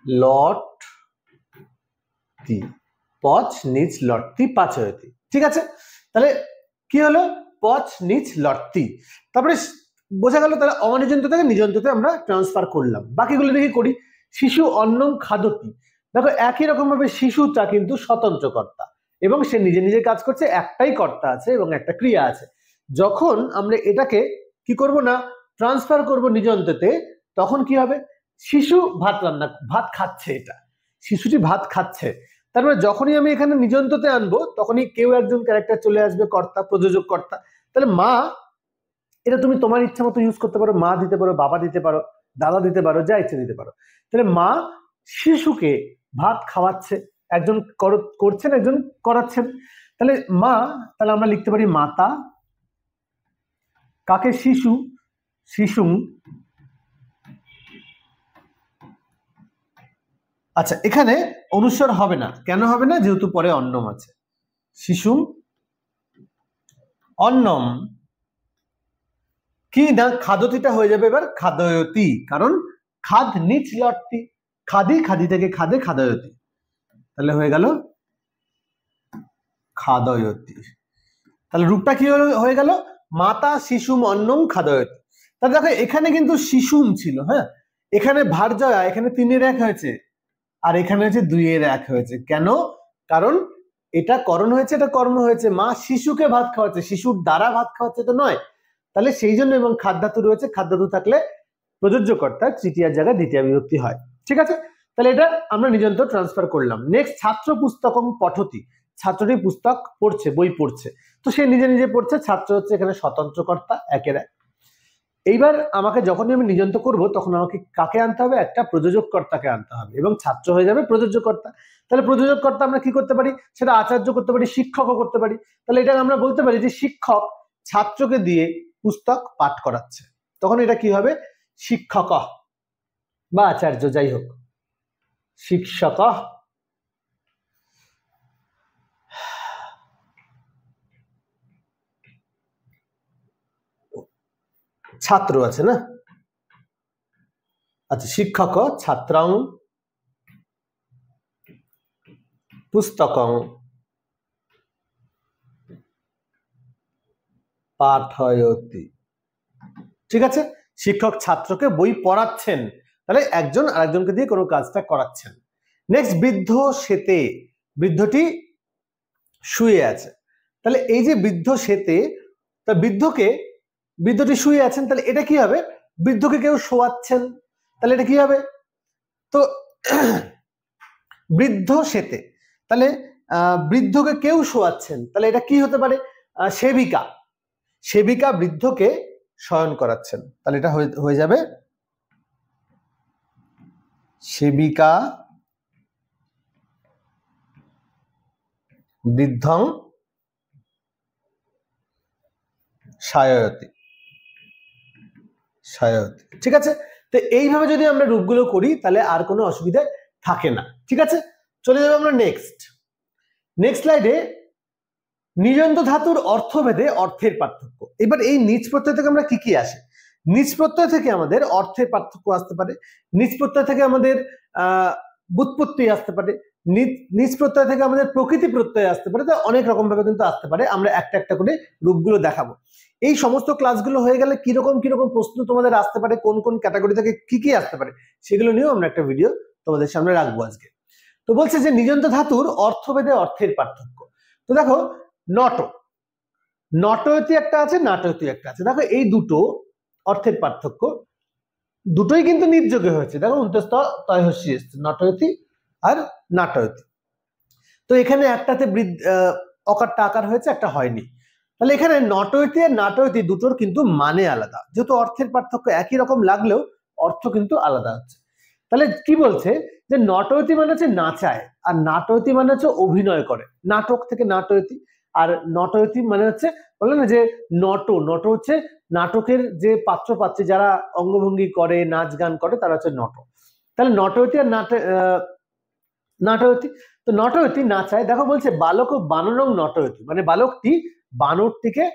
লট তি, পচ নিচ লটতি পাচয়তি। ঠিক আছে, তাহলে কি হলো, পচ নিচ লটতি। তারপরে বোঝা গেল, তাহলে অনিজন্ত থেকে নিজন্ততে আমরা ট্রান্সফার করলাম। বাকিগুলো দেখি করি। শিশু অন্নং খাদতি, দেখো একই রকম ভাবে শিশুটা কিন্তু স্বতন্ত্র কর্তা, এবং সে নিজে নিজে কাজ করছে, একটাই কর্তা আছে এবং একটা ক্রিয়া আছে। যখন আমরা এটাকে কি করব না, ট্রান্সফার করব নিজন্ততে, তখন কি হবে, শিশু ভাত খাচ্ছে, এটা শিশুটি ভাত খাচ্ছে। তারপরে যখনই আমি এখানে নিজন্ততে আনবো, তখনই কেউ একজন ক্যারেক্টার চলে আসবে, কর্তা, প্রযোজক কর্তা। তাহলে মা, এটা তুমি তোমার ইচ্ছা মতো ইউজ করতে পারো, মা দিতে পারো, বাবা দিতে পারো, দাদা দিতে পারো, যা ইচ্ছে দিতে পারো। তাহলে মা শিশুকে ভাত খাওয়াচ্ছে, একজন করছেন, একজন করাচ্ছেন। তাহলে মা, তাহলে আমরা লিখতে পারি মাতা, কাকে, শিশু, শিশুং। আচ্ছা, এখানে অনুস্বার হবে না, কেন হবে না, যেহেতু পরে অন্নম আছে। শিশুং অন্নম, কি না, খাদতিটা হয়ে যাবে এবার খাদয়তি, কারণ খাদ নিচ লটতি, খাদি, খাদি থেকে খাদে, খাদয়তি, তাহলে হয়ে গেল খাদয়তি। তাহলে রূপটা কি হয়ে গেল, মাতা শিশুম অন্নম খাদয়তি। তাহলে দেখো এখানে কিন্তু শিশুম ছিল, হ্যাঁ, এখানে ভার্জয়া, এখানে 3-এর 1 হয়েছে, আর এখানে হচ্ছে 2-এর 1 হয়েছে। কেন, কারণ এটা করণ হয়েছে, এটা কর্ম হয়েছে। মা শিশুকে ভাত খাওয়াচ্ছে, শিশুর দ্বারা ভাত খাওয়াচ্ছে তো নয়। তাহলে সেই জন্য, এবং খাদ্যাতু রয়েছে, খাদ্যাতু থাকলে প্রযোজ্য কর্তা তৃতীয়ার জায়গায় দ্বিতীয় বিভক্তি হয়। ঠিক আছে, তাহলে এটা আমরা নিজন্ত ট্রান্সফার করলাম। নেক্সট, ছাত্র পুস্তকং পঠতি, ছাত্রটি পুস্তক পড়ছে, বই পড়ছে, তো সে নিজে নিজে পড়ছে, ছাত্র হচ্ছে এখানে স্বতন্ত্র কর্তা, 1-এর 1। এইবার আমাকে যখনই আমি নিযন্ত করব তখন আমাকে কাকে আনতে হবে, একটা প্রযোজককর্তাকে আনতে হবে, এবং ছাত্র হয়ে যাবে প্রযোজককর্তা। তাহলে প্রযোজককর্তা আমরা কি করতে পারি, সেটা আচার্য করতে পারি, শিক্ষকও করতে পারি। তাহলে এটা আমরা বলতে পারি যে শিক্ষক ছাত্রকে দিয়ে পুস্তক পাঠ করাচ্ছে, তখন এটা কি হবে, শিক্ষক বা আচার্য, যাই হোক, শিক্ষক। ছাত্র আছে না, আচ্ছা, শিক্ষক ছাত্রং পুস্তকং পাঠয়তি। ঠিক আছে, শিক্ষক ছাত্রকে বই পড়াচ্ছেন, তাহলে একজন আরেকজনকে দিয়ে কোনো কাজটা করাচ্ছেন। নেক্সট, বৃদ্ধ সেতে, বৃদ্ধটি শুয়ে আছে। তাহলে এই যে বৃদ্ধ সেতে, তা বৃদ্ধটি শুয়ে আছেন, তাহলে এটা কি হবে, বৃদ্ধকে কেউ শোয়াচ্ছেন, তাহলে এটা কি হবে, তো বৃদ্ধ সেতে, তাহলে বৃদ্ধকে কেউ শোয়াচ্ছেন, তাহলে এটা কি হতে পারে, সেবিকা, সেবিকা বৃদ্ধকে শয়ন করাচ্ছেন, তাহলে এটা হয়ে যাবে সেবিকা বৃদ্ধং শায়য়তি, শায়য়তি। ঠিক আছে, তো এইভাবে যদি আমরা রূপগুলো করি তাহলে আর কোনো অসুবিধা থাকে না। ঠিক আছে, চলে যাবো আমরা নেক্সট স্লাইডে, নিযন্ত ধাতুর অর্থভেদে অর্থের পার্থক্য। এবার এই নিজ প্রত্যয় থেকে আমরা কি কি আসে, নিজ প্রত্যয় থেকে আমাদের অর্থের পার্থক্য আসতে পারে, নিজ প্রত্যয় থেকে আমাদের ব্যুৎপত্তি আসতে পারে, নিজ প্রত্যয় থেকে আমাদের প্রকৃতি প্রত্যয় আসতে পারে, তো অনেক রকম ভাবে কিন্তু আসতে পারে। আমরা একটা একটা করে রূপগুলো দেখাবো। এই সমস্ত ক্লাসগুলো হয়ে গেলে কিরকম কিরকম প্রশ্ন তোমাদের আসতে পারে, কোন কোন ক্যাটাগরি থেকে কি কি আসতে পারে, সেগুলো নিয়েও আমরা একটা ভিডিও তোমাদের সামনে রাখবো আজকে। তো বলছে যে নিযন্ত ধাতুর অর্থভেদে অর্থের পার্থক্য। তো দেখো, নটয়তি একটা আছে, নাটয়তি একটা আছে। দেখো এই দুটো অর্থের পার্থক্য, দুটোই কিন্তু নির্যোগে হয়েছে। দেখো অন্তস্থ তয়হস্যি এসছে, নটয়তি আর নাটয়তি। তো এখানে একটাতে অকারটা আকার হয়েছে, একটা হয়নি। তাহলে এখানে নটয়তি আর নাটয়তি দুটোর কিন্তু মানে আলাদা, যেহেতু অর্থের পার্থক্য একই রকম লাগলেও অর্থ কিন্তু আলাদা হচ্ছে। তাহলে কি বলছে যে নটয়তি মানে হচ্ছে নাচায়, আর নাটয়তি মানে হচ্ছে অভিনয় করে, নাটক থেকে নাটয়তি। আর নটয়তি মানে হচ্ছে, বললেন না যে নট হচ্ছে নাটকের যে পাত্র পাত্রী যারা অঙ্গভঙ্গি করে, নাচ গান করে, তারা হচ্ছে নট। তাহলে নটয়তি আর নাটয়তি। তো নটয়তি নাচায়, দেখো বলছে বালক ও বানরং নটয়তি, মানে বালকটি বানরটিকে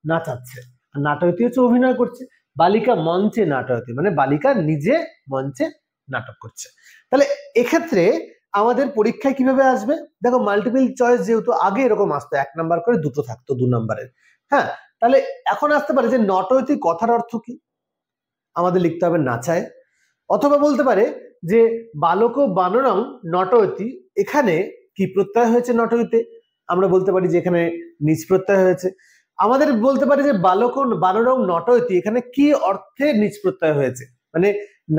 নাচাচ্ছে, আর নাটয়তি হচ্ছে অভিনয় করছে। বালিকা মঞ্চে নাটয়তি, মানে বালিকা নিজে মঞ্চে নাটক করছে। তাহলে এক্ষেত্রে আমাদের পরীক্ষায় কিভাবে আসবে, দেখো মাল্টিপল চয়েস যেহেতু আগে এরকম আসতো, 1 নাম্বার করে দুটো থাকতো 2 নাম্বারের। হ্যাঁ, তাহলে এখন আসতে পারে যে নটয়তি কথার অর্থ কি, আমাদের লিখতে হবে নাচায়। অথবা বলতে পারে যে বালক বানরং নটয়তি, এখানে কি প্রত্যয় হয়েছে নটয়িতে, আমরা বলতে পারি যে এখানে নিজ প্রত্যয় হয়েছে। আমাদের বলতে পারি যে বালক বানরং নটয়তি, এখানে কি অর্থে নিজ প্রত্যয় হয়েছে, মানে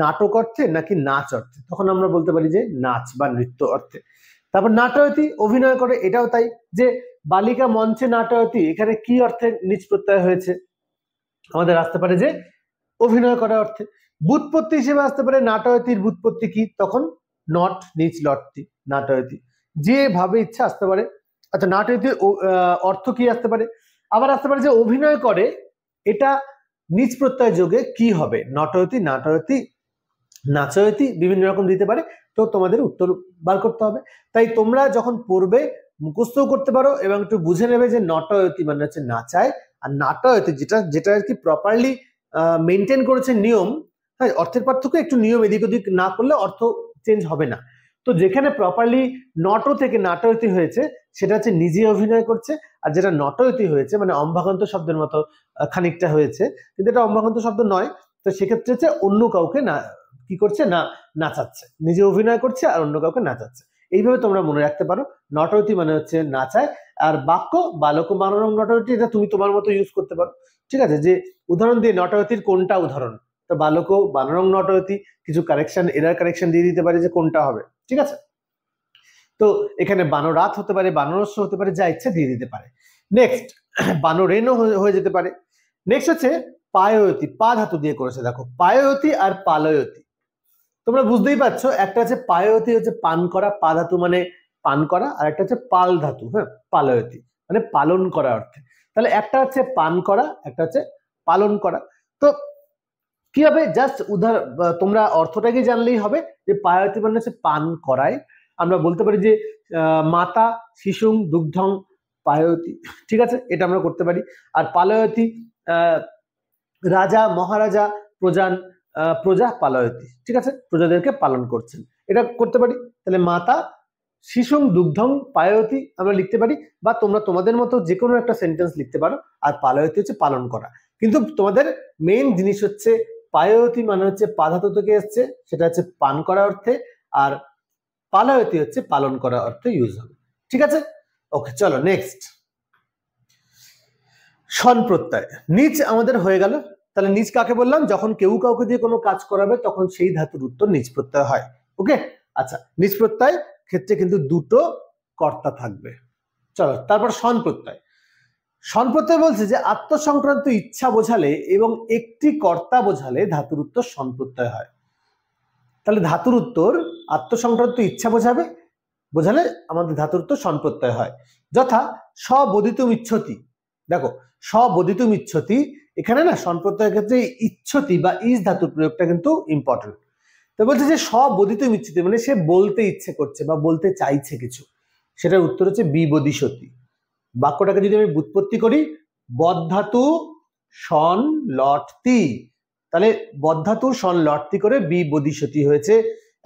নাটক অর্থে নাকি নাচ অর্থে, তখন আমরা বলতে পারি যে নাচ বা নৃত্য অর্থে। তারপর নাটয়তি অভিনয় করে, এটাও তাই, যে বালিকা মঞ্চে নাটয়তি, এখানে কি অর্থে নিজ প্রত্যয় হয়েছে, আমাদের আসতে পারে যে অভিনয় করা অর্থে। ব্যুৎপত্তি হিসেবে আসতে পারে নাটয়তির ব্যুৎপত্তি কি, তখন নট নিচ লটতি নাটয়তি, যেভাবে ইচ্ছা আসতে পারে। আচ্ছা, নাটয়তির অর্থ কি আসতে পারে, আবার আসতে পারে যে অভিনয় করে, এটা নিজ প্রত্যয় যোগে কি হবে, নটয়তি নাটয়তি নাচয়তি, বিভিন্ন রকম দিতে পারে। তো তোমাদের উত্তর বার করতে হবে। তাই তোমরা যখন পড়বে মুখস্থও করতে পারো এবং একটু বুঝে নেবে যে নটয়তি মানে হচ্ছে নাচায়, আর নাটয়তি যেটা আর কি প্রপারলি মেনটেন করেছে নিয়ম। হ্যাঁ, অর্থের পার্থক্য একটু নিয়ম এদিক ওদিক না করলে অর্থ চেঞ্জ হবে না। তো যেখানে প্রপারলি নট থেকে নাটয়তি হয়েছে, সেটা হচ্ছে নিজে অভিনয় করছে, আর যেটা নটয়তি হয়েছে মানে অম্ভাগন্ত শব্দের মতো খানিকটা হয়েছে, কিন্তু এটা অম্ভাগন্ত শব্দ নয়, তো সেক্ষেত্রে হচ্ছে অন্য কাউকে না কি করছে, না নাচাচ্ছে, নিজে অভিনয় করছে আর অন্য কাউকে নাচাচ্ছে। এইভাবে তোমরা মনে রাখতে পারো, নটয়তি মানে হচ্ছে নাচায়। আর বাক্য বালক বানরং নটয়তি, এটা তুমি তোমার মতো ইউজ করতে পারো। ঠিক আছে, যে উদাহরণ দিয়ে নটয়তির কোনটা উদাহরণ, তো বালক বানরং নটয়তি, কিছু কারেকশন এরার কারেকশন দিয়ে দিতে পারে যে কোনটা হবে। ঠিক আছে, তো এখানে বানরাত হতে পারে, বানরস্য হতে পারে, যা ইচ্ছা দিয়ে দিতে পারে। নেক্সট বানরেনও হয়ে যেতে পারে। নেক্সট হচ্ছে পায়য়তি, পা ধাতু দিয়ে করেছে, দেখো পায়য়তি আর পালয়তি। তোমরা বুঝতেই পারছো, একটা আছে পায়য়তি হচ্ছে পান করা, পা ধাতু মানে পান করা, আর একটা হচ্ছে পাল ধাতু, হ্যাঁ পালয়তি মানে পালন করা অর্থে। তাহলে একটা হচ্ছে পান করা, একটা হচ্ছে পালন করা। তো কি হবে, জাস্ট তোমরা অর্থটাকে জানলেই হবে যে পায়য়তি মানে হচ্ছে পান করায়। আমরা বলতে পারি যে মাতা শিশুং দুগ্ধং পায়য়তি, ঠিক আছে, এটা আমরা করতে পারি। আর পালয়তি রাজা মহারাজা প্রজা পালয়তি, ঠিক আছে, প্রজাদেরকে পালন করছেন, এটা করতে পারি। তাহলে মাতা শিশুং দুগ্ধং পায়য়তি আমরা লিখতে পারি, বা তোমরা তোমাদের মতো যে কোনো একটা সেন্টেন্স লিখতে পারো। আর পালয়তি হচ্ছে পালন করা, কিন্তু তোমাদের মেইন জিনিস হচ্ছে পায়য়তি মানে হচ্ছে পা ধাতু থেকে এসছে, সেটা হচ্ছে পান করা অর্থে, আর পালয়তি হচ্ছে পালন করা অর্থে ইউজ হবে, ঠিক আছে। ওকে, চলো নেক্সট। শন প্রত্যয়, নিচ আমাদের হয়ে গেল। তাহলে নিচ কাকে বললাম, যখন কেউ কাউকে দিয়ে কোনো কাজ করাবে তখন সেই ধাতুর উত্তর নিচ প্রত্যয় হয়। ওকে, আচ্ছা, নিচ প্রত্যয় ক্ষেত্রে কিন্তু দুটো কর্তা থাকবে। চলো তারপর শন প্রত্যয়। শন প্রত্যয় বলছে যে আত্মসংক্রান্ত ইচ্ছা বোঝালে এবং একটি কর্তা বোঝালে ধাতুর উত্তর শন প্রত্যয় হয়। তাহলে ধাতুর উত্তর আত্মসংক্রান্ত ইচ্ছা বোঝালে আমাদের ধাতুর উত্তর শন প্রত্যয় হয়। যথা স্ববোধিতুম ইচ্ছতি, দেখো স্ববোধিতুম ইচ্ছতি, এখানে না শন প্রত্যয়ের ক্ষেত্রে ইচ্ছতি বা ইজ ধাতুর প্রয়োগটা কিন্তু ইম্পর্টেন্ট। তো বলছে যে স্ববোধিতুম ইচ্ছতি মানে সে বলতে ইচ্ছে করছে বা বলতে চাইছে কিছু, সেটার উত্তর হচ্ছে বিবোধিষতি। বাক্যটাকে যদি আমি ব্যুৎপত্তি করি, বদ্ধাতু শন লটতি, তাহলে বদ্ধাতু শন লটতি করে বিবোধিষতি হয়েছে।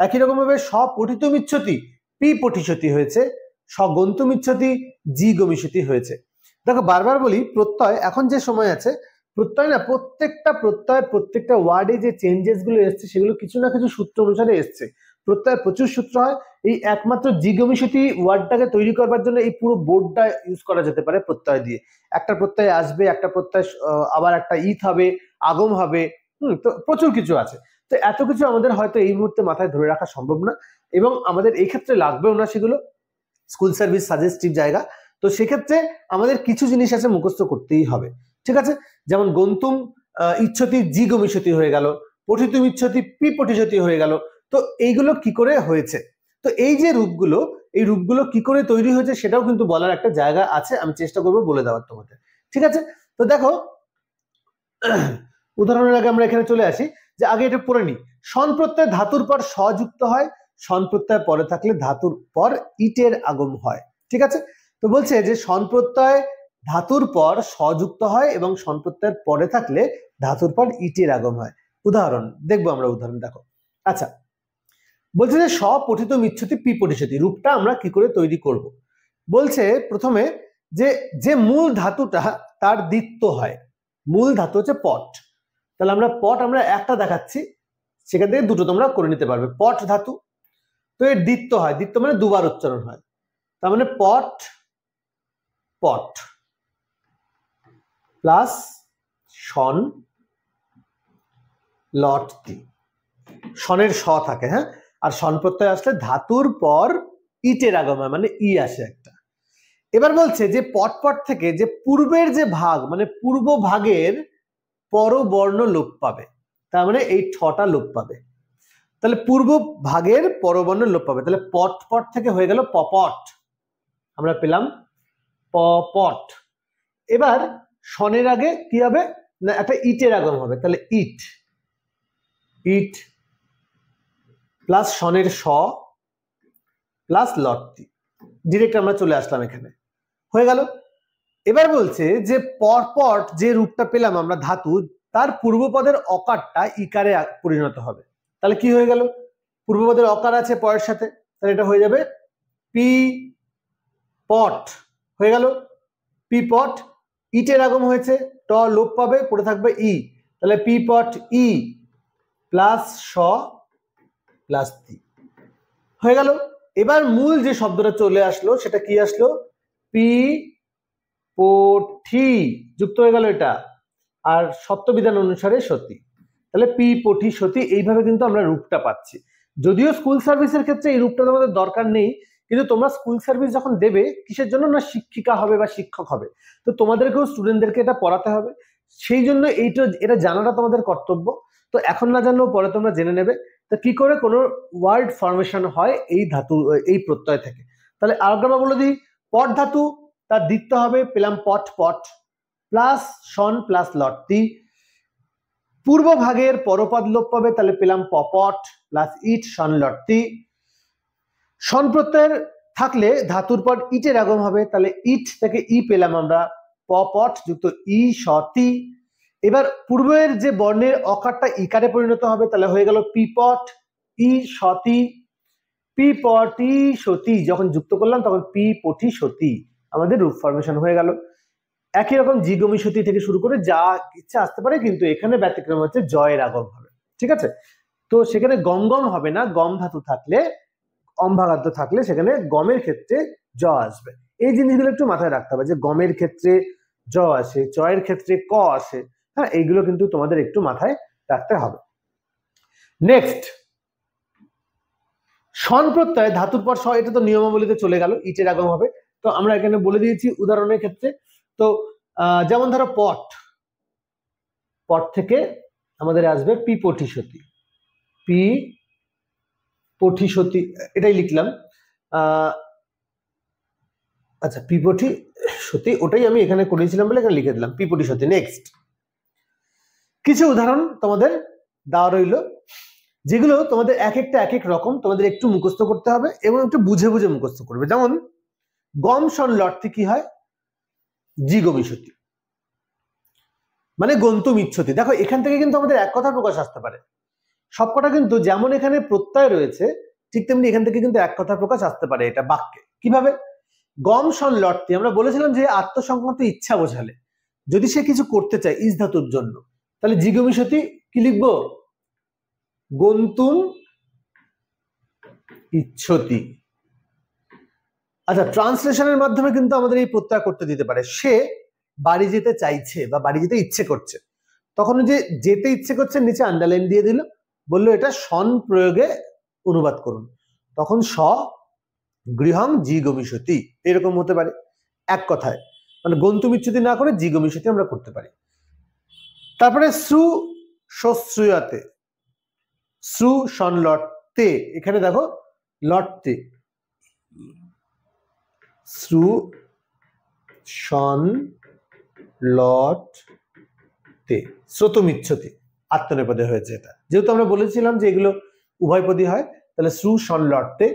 একই রকম ভাবে স্বপঠিতুম ইচ্ছতি পি পঠিষতি হয়েছে, স্বগন্তুম ইচ্ছতি জি গমিষতি হয়েছে। দেখো বারবার বলি, প্রত্যয় এখন যে সময় আছে, প্রত্যয় না প্রত্যেকটা ওয়ার্ডে যে চেঞ্জেস গুলো এসছে সেগুলো কিছু না কিছু সূত্র অনুসারে এসছে। প্রত্যয় প্রচুর সূত্র হয়, এই একমাত্র জিগমিষতি ওয়ার্ডটাকে তৈরি করবার জন্য এই পুরো বোর্ডটা ইউজ করা যেতে পারে প্রত্যয় দিয়ে। একটা প্রত্যয় আসবে, একটা প্রত্যয় আবার একটা ইথ হবে, আগম হবে, তো প্রচুর কিছু আছে। তো এত কিছু আমাদের হয়তো এই মুহূর্তে মাথায় ধরে রাখা সম্ভব না, এবং আমাদের এই ক্ষেত্রে লাগবেও না সেগুলো, স্কুল সার্ভিস সাজেস্টিভ জায়গা। তো সেক্ষেত্রে আমাদের কিছু জিনিস আছে মুখস্থ করতেই হবে, ঠিক আছে। যেমন গন্তুম ইচ্ছতি জি গমিষতি হয়ে গেল, পঠিতুম ইচ্ছতি পি পঠিষতি হয়ে গেল। তো এইগুলো কি করে হয়েছে, তো এই যে রূপগুলো, এই রূপগুলো কি করে তৈরি হয়েছে সেটাও কিন্তু বলার একটা জায়গা আছে, আমি চেষ্টা করবো বলে দেওয়ার তোমাদের, ঠিক আছে। তো দেখো উদাহরণের আগে আমরা এখানে চলে আসি, যে আগে এটা পড়ে নি। শন প্রত্যয় ধাতুর পর স যুক্ত হয়, শন প্রত্যয় পরে থাকলে ধাতুর পর ইটের আগম হয়, ঠিক আছে। তো বলছে যে শন প্রত্যয় ধাতুর পর স যুক্ত হয় এবং শন প্রত্যয়ের পরে থাকলে ধাতুর পর ইটের আগম হয়। উদাহরণ দেখবো আমরা, উদাহরণ দেখো। আচ্ছা, বলছে যে স্বপঠিত ইচ্ছতি পি পঠিষতি রূপটা আমরা কি করে তৈরি করব। বলছে প্রথমে যে মূল ধাতুটা তার দ্বিত্ব হয়, মূল ধাতু হচ্ছে পট, তাহলে আমরা পট আমরা একটা দেখাচ্ছি, সেখান থেকে দুটো তোমরা করে নিতে পারবে। পট ধাতু, তো এর দ্বিত্ব হয়, দ্বিত্ব মানে দুবার উচ্চারণ হয়, তার মানে পট পট প্লাস শন লটতি, শনের স থাকে, হ্যাঁ, আর শন প্রত্যয় আসলে ধাতুর পর ইটের আগম হয়, মানে ই আসে একটা। এবার বলছে যে পট থেকে যে পূর্বের যে ভাগ মানে পূর্ব ভাগের পরবর্ণ লোপ পাবে, তার মানে এই ঠটা লোপ পাবে, তাহলে পূর্ব ভাগের পরবর্ণ লোপ পাবে, তাহলে পট থেকে হয়ে গেল পপট, আমরা পেলাম পপট। এবার শনের আগে কি হবে না, একটা ইটের আগম হবে, তাহলে ইট ইট প্লাস শনের স প্লাস লটটি, ডিরেক্ট আমরা চলে আসলাম এখানে, হয়ে গেল। এবার বলছে যে পরপট যে রূপটা পেলাম আমরা ধাতু, তার পূর্বপদের অকারটা ইকারে পরিণত হবে, তাহলে কি হয়ে গেল, পূর্বপদের অকার আছে পরের সাথে, তাহলে এটা হয়ে যাবে পি পট, হয়ে গেল পি পট। ইটের আগম হয়েছে, ট লোপ পাবে, পড়ে থাকবে ই, তাহলে পি পট ই প্লাস স প্লাস তি, হয়ে গেল। এবার মূল যে শব্দটা চলে আসলো সেটা কি আসলো, পি পঠি যুক্ত হয়ে গেল এটা, আর সত্যবিধান অনুসারে সতী, তাহলে পি পঠি সতী, এইভাবে কিন্তু আমরা রূপটা পাচ্ছি। যদিও স্কুল সার্ভিসের ক্ষেত্রে এই রূপটা আমাদের দরকার নেই, কিন্তু তোমরা স্কুল সার্ভিস যখন দেবে কিসের জন্য না, শিক্ষিকা হবে বা শিক্ষক হবে, তো তোমাদেরকেও স্টুডেন্টদেরকে এটা পড়াতে হবে, সেই জন্য এটা জানাটা তোমাদের কর্তব্য। তো এখন না জানলেও পরে তোমরা জেনে নেবে। তো কি করে কোনো ওয়ার্ড ফরমেশন হয় এই ধাতু এই প্রত্যয় থেকে। তাহলে আরেকবার বলে দিই, পট ধাতু তার দ্বিত্ব হবে, পেলাম পট পট প্লাস শন প্লাস লটতি। পূর্ব ভাগের পরপদ লোপ পাবে, তাহলে পেলাম পপট প্লাস ইট শন লটতি। শন প্রত্যয়ের থাকলে ধাতুর পর ইটের আগম হবে, তাহলে ইট থেকে ই পেলাম আমরা পপট যুক্ত ই সতি। এবার পূর্বের যে বর্ণের অকারটা ইকারে পরিণত হবে, তাহলে হয়ে গেল পিপট ই সতি। পিপটি সতি যখন যুক্ত করলাম তখন পি পটি সতি আমাদের রূপ ফরমেশন হয়ে গেল। একই রকম জিগমি সতি থেকে শুরু করে যা ইচ্ছা আসতে পারে, কিন্তু এখানে ব্যতিক্রম হচ্ছে জয়ের আগম হবে। ঠিক আছে, তো সেখানে গম গম হবে না, গম ধাতু থাকলে অম্ভাগাদ্য থাকলে সেখানে গমের ক্ষেত্রে জ আসবে। এই জিনিসগুলো একটু মাথায় রাখতে হবে যে গমের ক্ষেত্রে জ আসে, চয়ের ক্ষেত্রে ক আসে। হ্যাঁ, এইগুলো কিন্তু তোমাদের একটু মাথায় রাখতে হবে। নেক্সট, শন প্রত্যয় ধাতুর পর স, এটা তো নিয়মাবলীতে চলে গেল, ইটের আগম হবে। তো আমরা এখানে বলে দিয়েছি উদাহরণের ক্ষেত্রে। তো যেমন ধরো পট, পট থেকে আমাদের আসবে পি পটি সতি, পি পটি সতি, এটাই লিখলাম। আচ্ছা, পিপটি সতি ওটাই আমি এখানে করেছিলাম বলে এখানে লিখে দিলাম পিপটি সতি। নেক্সট, কিছু উদাহরণ তোমাদের দেওয়া রইল, যেগুলো তোমাদের এক একটা এক এক রকম, তোমাদের একটু মুখস্থ করতে হবে এবং একটু বুঝে বুঝে মুখস্থ করবে। যেমন গম শন লটতে কি হয়, জিগমি সতি মানে গন্তুম ইচ্ছতি। দেখো এখান থেকে কিন্তু আমাদের এক কথা প্রকাশ আসতে পারে, সবকটা কিন্তু যেমন এখানে প্রত্যয় রয়েছে ঠিক তেমনি এখান থেকে কিন্তু এক কথা প্রকাশ আসতে পারে এটা বাক্যে। কিভাবে? গম শন লটতি আমরা বলেছিলাম যে আত্মসংক্রান্ত ইচ্ছা বোঝালে, যদি সে কিছু করতে চায় ইস ধাতুর জন্য, তাহলে জিগমি সতি কি লিখবো, গন্তুম ইচ্ছতি। আচ্ছা, ট্রান্সলেশনের মাধ্যমে কিন্তু আমাদের এই প্রত্যয় করতে দিতে পারে, সে বাড়ি যেতে চাইছে বা বাড়ি যেতে ইচ্ছে করছে, তখন যে যেতে ইচ্ছে করছে নিচে আন্ডারলাইন দিয়ে দিল, বললো এটা শন প্রয়োগে অনুবাদ করুন, তখন স গৃহং জিগমিষতি এরকম হতে পারে। এক কথায় মানে গন্তুম ইচ্ছতি না করে জিগমিষতি আমরা করতে পারি। তারপরে শ্রু শ্রুয়াতে, শ্রু শন লটতে, এখানে দেখো লটতে, শ্রু শন লটতে, শ্রোতমিচ্ছতি আত্মনেপদে হয়েছে এটা, যেহেতু আমরা বলেছিলাম যে এগুলো উভয়পদী হয়, তাহলে শ্রু শন লটতে।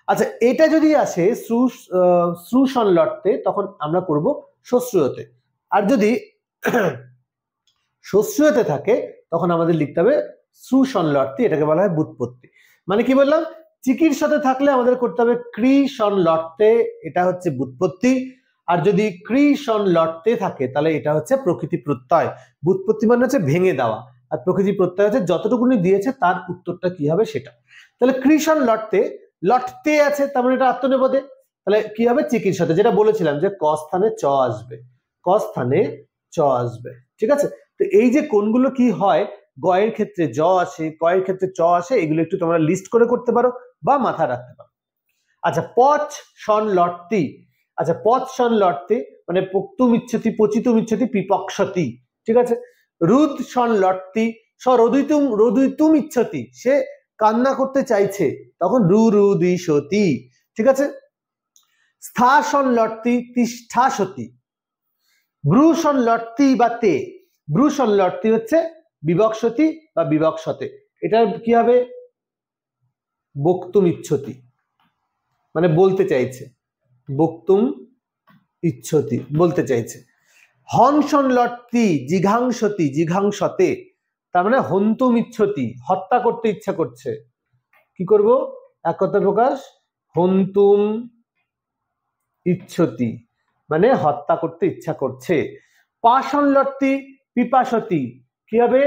আচ্ছা, এটা যদি আসে শ্রু শন লটতে, তখন আমরা করব শ্বশ্রুয়তে। আর যদি শ্বশ্রুয়তে থাকে তখন আমাদের লিখতে হবে শ্রু শন লটতে, এটাকে বলা হয় ব্যুৎপত্তি। মানে কি বললাম, চিকির সাথে থাকলে আমাদের করতে হবে ক্রি শন লটতে, এটা হচ্ছে ব্যুৎপত্তি। আর যদি ক্রি শন লটতে থাকে তাহলে এটা হচ্ছে প্রকৃতি প্রত্যয়। ব্যুৎপত্তি মানে হচ্ছে ভেঙে দেওয়া, আর প্রকৃতি প্রত্যয় হচ্ছে যতটুকুনি দিয়েছে তার উত্তরটা কি হবে সেটা। তাহলে ক্রি শন লটতে, লটতে আছে তার মানে এটা আত্মনেপদে, তাহলে কি হবে চিকির সাথে, যেটা বলেছিলাম যে ক স্থানে চ আসবে, ক স্থানে চ আসবে। ঠিক আছে, তো এই যে কোনগুলো কি হয়, গয়ের ক্ষেত্রে জ আসে, কয়ের ক্ষেত্রে চ আসে, এগুলো একটু তোমরা লিস্ট করে করতে পারো বা মাথায় রাখতে পারো। আচ্ছা, পচ শন লটতি, আচ্ছা পচ শন লটতি মানে পক্তুম ইচ্ছতি পচিতুম ইচ্ছতি পিপক্ষতি। ঠিক আছে, রুদ শন লটতি রদিতুম ইচ্ছতি, সে কান্না করতে চাইছে, তখন রুদিশতি। ঠিক আছে, স্থা শন লটতি তিষ্ঠাসতি, ব্রুশন লটতি বা তে, ব্রুশন লটতি হচ্ছে বিবক্ষতি বা বিবক্ষতে, এটা কি হবে বক্তুম ইচ্ছতি মানে বলতে চাইছে, বক্তুম ইচ্ছতি বলতে চাইছে। হংসন লটতি জিঘাংসতি জিঘাংসতে, তার মানে হন্তুম ইচ্ছতি হত্যা করতে ইচ্ছা করছে, কি করব এক কথা প্রকাশ হন্তুম ইচ্ছতি মানে হত্যা করতে ইচ্ছা করছে। পাশন লটতি পিপাসতি, কি হবে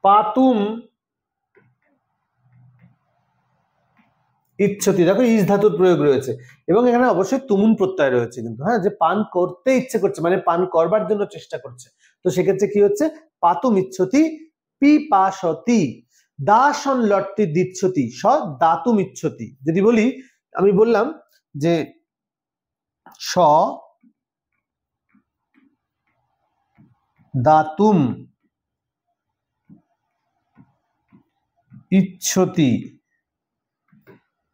পাতুম ইচ্ছতি। দেখো ইস ধাতুর প্রয়োগ রয়েছে এবং এখানে অবশ্যই তুমুন প্রত্যয় রয়েছে কিন্তু, হ্যাঁ, যে পান করতে ইচ্ছে করছে মানে পান করবার জন্য চেষ্টা করছে, তো সেক্ষেত্রে কি হচ্ছে পাতুম ইচ্ছতি পিপাসতি। দাসন লট্টি দিচ্ছতি স দাতুম ইচ্ছতি। যদি বলি, আমি বললাম যে স দাতুম ইচ্ছতি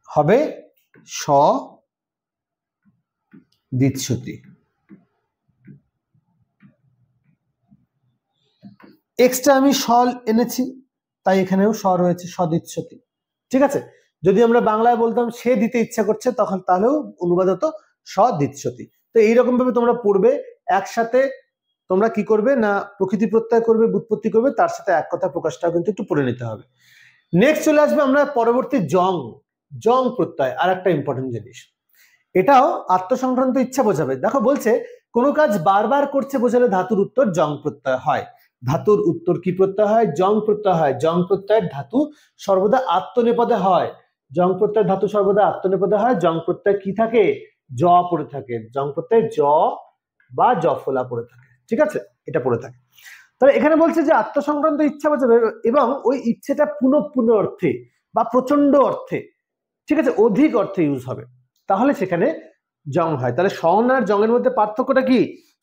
হবে স দিচ্ছতি। এক্সট্রা আমি স এনেছি, তাই এখানেও স রয়েছে, সদিচ্ছতি। ঠিক আছে, যদি আমরা বাংলায় বলতাম সে দিতে ইচ্ছা করছে, তখন তাহলেও অনুবাদ হতো সদিচ্ছতি। তো এইরকম ভাবে তোমরা পড়বে, একসাথে তোমরা কি করবে না প্রকৃতি প্রত্যয় করবে, ব্যুৎপত্তি করবে, তার সাথে এক কথা প্রকাশটাও কিন্তু একটু পড়ে নিতে হবে। নেক্সট চলে আসবে আমরা পরবর্তী জং। জং প্রত্যয় আর একটা ইম্পর্টেন্ট জিনিস, এটাও আত্মসংক্রান্ত ইচ্ছা বোঝাবে। দেখো বলছে কোনো কাজ বারবার করছে বোঝালে ধাতুর উত্তর জং প্রত্যয় হয়। ধাতুর উত্তর কি প্রত্যয় হয়? জং প্রত্যয় হয়। জং প্রত্যয়ের ধাতু সর্বদা আত্মনেপদে হয়। জং প্রত্যয়ের ধাতু সর্বদা আত্মনেপদে হয়। জং প্রত্যয় কি থাকে? জ পড়ে থাকে। জং প্রত্যয় জ বা জফলা পড়ে থাকে। ঠিক আছে, এটা পড়ে থাকে। তাহলে এখানে বলছে যে আত্মসংক্রান্ত ইচ্ছা বোঝাবে এবং ওই ইচ্ছেটা পুনঃ অর্থে বা প্রচন্ড অর্থে, ঠিক আছে, অধিক অর্থে ইউজ হবে, তাহলে সেখানে জং হয়। তাহলে শন আর জংয়ের মধ্যে পার্থক্যটা কি?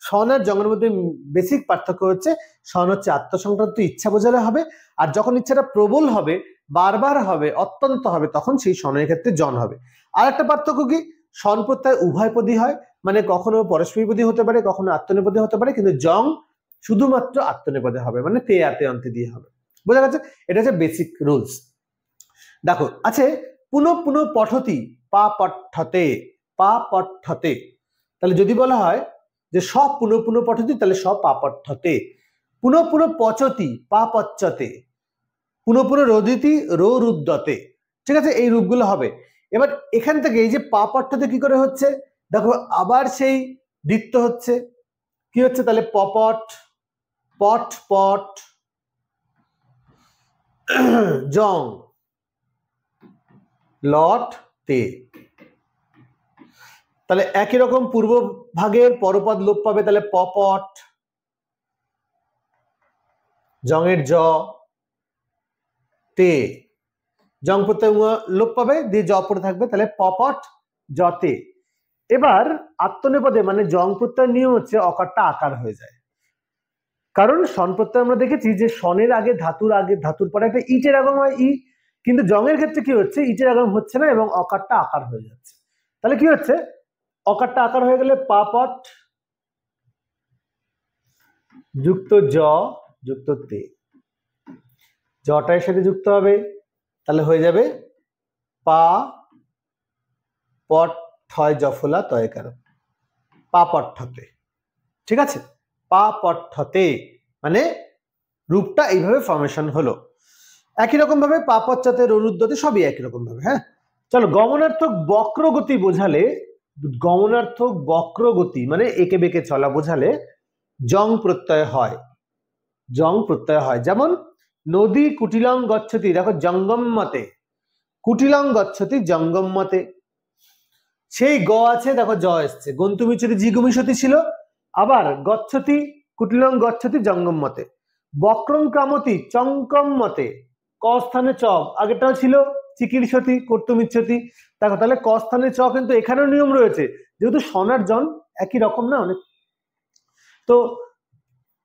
শন আর জংয়ের মধ্যে বেসিক পার্থক্য হচ্ছে, শন হচ্ছে আত্মসংক্রান্ত ইচ্ছা বোঝালে হবে, আর যখন ইচ্ছাটা প্রবল হবে, বারবার হবে, অত্যন্ত হবে, তখন সেই শনের ক্ষেত্রে জন হবে। আর একটা পার্থক্য কি? শন প্রত্যয় উভয়পদী হয়, মানে কখনো পরস্পরীপদী হতে পারে, কখনো আত্মনেপদী হতে পারে, কিন্তু জং শুধুমাত্র আত্মনেপদে হবে, মানে তে আতে অন্তে দিয়ে হবে। বোঝা গেছে? এটা হচ্ছে বেসিক রুলস। দেখো আছে পুনঃ পঠতি পা পঠতে, পা পঠতে। তাহলে যদি বলা হয় যে সব পুনঃ পঠতি, তাহলে সব পা পঠতে। পুনঃ পচতি পা পচ্যতে। পুনঃ রোদিতি রো রুদ্যতে। ঠিক আছে, এই রূপগুলো হবে। এবার এখান থেকে এই যে পা পঠতে কি করে হচ্ছে, দেখো আবার সেই দ্বিত্ব হচ্ছে, কি হচ্ছে তাহলে পপট, পট পট, জং, লট তে। তাহলে একই রকম পূর্ব ভাগের পরপদ লোপ পাবে, তাহলে পপট, জংয়ের জ, তে, জং প্রত্যয় লোপ পাবে, দিয়ে জ পড়ে থাকবে, তাহলে পপট জতে। এবার আত্মনেপদে মানে জং প্রত্যয়ের নিয়ম হচ্ছে অকারটা আকার হয়ে যায়, কারণ সন প্রত্যয় আমরা দেখেছি যে সনের আগে ধাতুর পরে একটা ইটের আগম হয়, ই, কিন্তু জংয়ের ক্ষেত্রে কি হচ্ছে, ইটের আগম হচ্ছে না এবং অকারটা আকার হয়ে যাচ্ছে। তাহলে কি হচ্ছে, অকারটা আকার হয়ে গেলে পাপট যুক্ত জ যুক্ত তে, জটার সাথে যুক্ত হবে, তাহলে হয়ে যাবে পা পট ঠয় জফলা তয়কার, পা পঠতে। ঠিক আছে, পা পঠতে মানে রূপটা এইভাবে ফর্মেশন হলো। একই রকম ভাবে পা পচ্চাতে রুদ্ধতে সবই একই রকম ভাবে। হ্যাঁ, চলো গমনার্থক বক্রগতি বোঝালে, গমনার্থক বক্রগতি মানে একে বেঁকে চলা বোঝালে জং প্রত্যয় হয়। জং প্রত্যয় হয়, যেমন নদী কুটিলং গচ্ছতি, দেখো জঙ্গম মতে, কুটিলং গচ্ছতি জঙ্গম মতে। সেই গ আছে, দেখো জ এসছে, গন্তুমিচ্ছতি জিগুমিষতি ছিল, আবার গচ্ছতি কুটিলং গচ্ছতি জঙ্গম মতে। বক্রং ক্রামতি চঙ্কম মতে, ক স্থানে চ, আগেরটাও ছিল চিকিৎসতি কর্তুমিচ্ছতি। দেখো তাহলে ক স্থানে চ, কিন্তু এখানেও নিয়ম রয়েছে, যেহেতু সনার জন একই রকম না অনেক। তো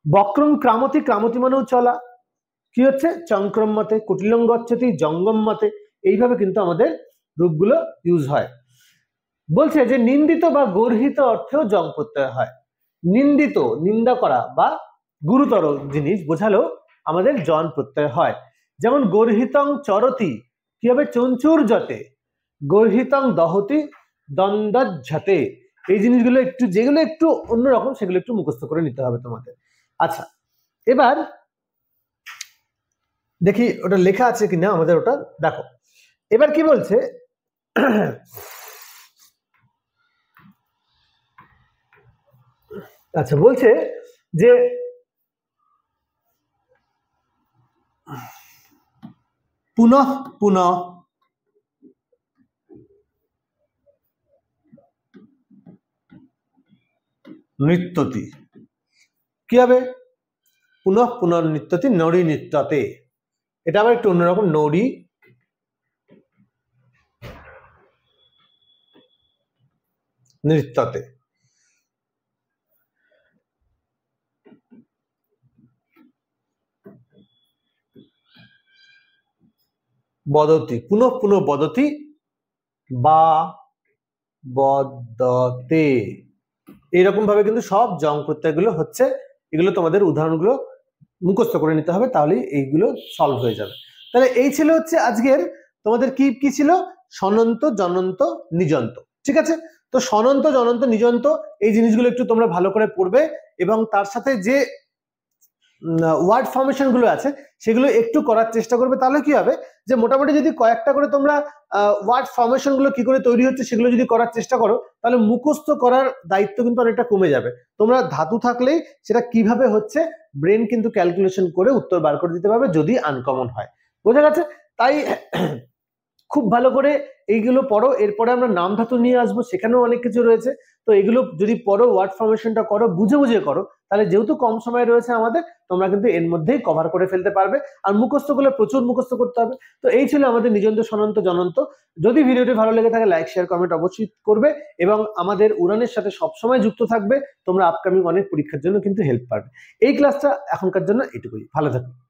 বক্রং ক্রামতি, ক্রামতি মানেও চলা, কি হচ্ছে চঙ্ক্রম মতে, কুটিলং গচ্ছতি জঙ্গম মতে। এইভাবে কিন্তু আমাদের রূপগুলো ইউজ হয়। বলছে যে নিন্দিত বা গর্হিত অর্থেও জং প্রত্যয় হয়। নিন্দিত, নিন্দা করা বা গুরুতর জিনিস বোঝালেও আমাদের জন প্রত্যয় হয়। যেমন গর্হিতং চরতি কি হবে চঞ্চুর জতে, গর্হিতং দহতি দ্বন্দ্বঝতে। এই জিনিসগুলো একটু, যেগুলো একটু অন্যরকম সেগুলো একটু মুখস্থ করে নিতে হবে তোমাদের। আচ্ছা, এবার দেখি ওটা লেখা আছে কিনা আমাদের, ওটা দেখো। এবার কি বলছে, আচ্ছা বলছে যে পুনঃ পুনঃ নৃত্যতি কি হবে, পুনঃ পুনর্নৃত্যতি নড়ি নৃত্যতে। এটা আবার একটু অন্যরকম, নড়ি নৃত্যতে। বদতি, পুনঃ পুনঃ বদতি বা বদতে, এইরকম ভাবে কিন্তু সব জং প্রত্যয়গুলো হচ্ছে। এগুলো তোমাদের উদাহরণগুলো মুখস্থ করে নিতে হবে, তাহলেই এইগুলো সলভ হয়ে যাবে। তাহলে এই ছিল হচ্ছে আজকের তোমাদের কি কি ছিল, সনন্ত, জনন্ত, নিজন্ত। ঠিক আছে, তো সনন্ত, জনন্ত, নিজন্ত এই জিনিসগুলো একটু তোমরা ভালো করে পড়বে, এবং তার সাথে যে ওয়ার্ড ফর্মেশন গুলো আছে সেগুলো একটু করার চেষ্টা করবে। তাহলে কি হবে, যে মোটামুটি যদি কয়েকটা করে তোমরা ওয়ার্ড ফর্মেশন গুলো কি করে তৈরি হচ্ছে সেগুলো যদি করার চেষ্টা করো, তাহলে মুখস্থ করার দায়িত্ব কিন্তু অনেকটা কমে যাবে। তোমরা ধাতু থাকলেই সেটা কিভাবে হচ্ছে ব্রেন কিন্তু ক্যালকুলেশন করে উত্তর বার করে দিতে পারবে, যদি আনকমন হয়। বোঝা গেছে? তাই খুব ভালো করে এইগুলো পড়ো। এরপরে আমরা নাম ধাতু নিয়ে আসবো, সেখানেও অনেক কিছু রয়েছে। তো এগুলো যদি পড়ো, ওয়ার্ড ফর্মেশনটা করো, বুঝে বুঝে করো, তাহলে যেহেতু কম সময় রয়েছে আমাদের, তোমরা কিন্তু এর মধ্যেই কভার করে ফেলতে পারবে। আর মুখস্থ করলে প্রচুর মুখস্থ করতে হবে। তো এই ছিল আমাদের নিজন্ত, সনন্ত, জনন্ত। যদি ভিডিওটি ভালো লেগে থাকে লাইক, শেয়ার, কমেন্ট অবশ্যই করবে, এবং আমাদের উড়ানের সাথে সবসময় যুক্ত থাকবে। তোমরা আপকামিং অনেক পরীক্ষার জন্য কিন্তু হেল্প পাবে। এই ক্লাসটা এখনকার জন্য এটুকুই। ভালো থাকবে।